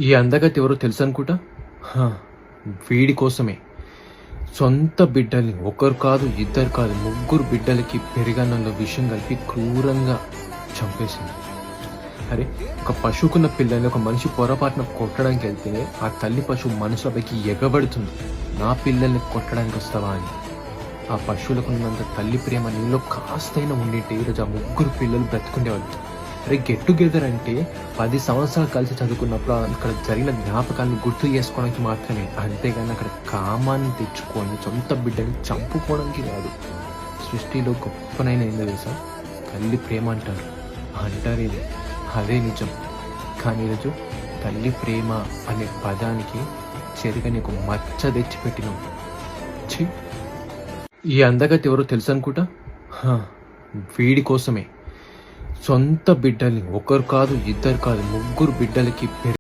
ఈ అందగతి ఎవరో తెలుసనుకుంటా? హా! వీడి కోసమే. సొంత బిడ్డల్ని ఒకరు కాదు, ఇద్దరు కాదు, ముగ్గురు బిడ్డలకి పెరుగన్నంలో విషం కలిపి క్రూరంగా చంపేసింది. అరే! ఒక పశువుకున్న పిల్లని ఒక మనిషి పొరపాటున కొట్టడానికి వెళ్తేనే ఆ తల్లి పశువు మనసులోపైకి ఎగబడుతుంది. నా పిల్లల్ని కొట్టడానికి వస్తావా అని. ఆ పశువులకున్నంత తల్లి ప్రేమ నీలో కాస్తైనా ఉండింటే ఈరోజు ఆ ముగ్గురు పిల్లలు బ్రతుకుండేవాళ్ళు. అరే గెట్ టుగెదర్ అంటే 10 సంవత్సరాలు కలిసి చదువుకున్నప్పుడు అక్కడ జరిగిన జ్ఞాపకాలను గుర్తు చేసుకోవడానికి మాత్రమే. అంతేగాని అక్కడ కామాన్ని తెచ్చుకొని సొంత బిడ్డని చంపుకోవడానికి కాదు. సృష్టిలో గొప్పనైన ఏందో తెలుసా? తల్లి ప్రేమ అంటారు. ఇది అదే నిజం. కానీ ఈరోజు తల్లి ప్రేమ అనే పదానికి చెరగని ఒక మచ్చ తెచ్చిపెట్టినాం. ఛీ! ఈ అందగతి ఎవరో తెలుసనుకుంటా? హా! వీడి కోసమే. సొంత బిడ్డల్ని ఒకరు కాదు, ఇద్దరు కాదు, ముగ్గురు బిడ్డలకి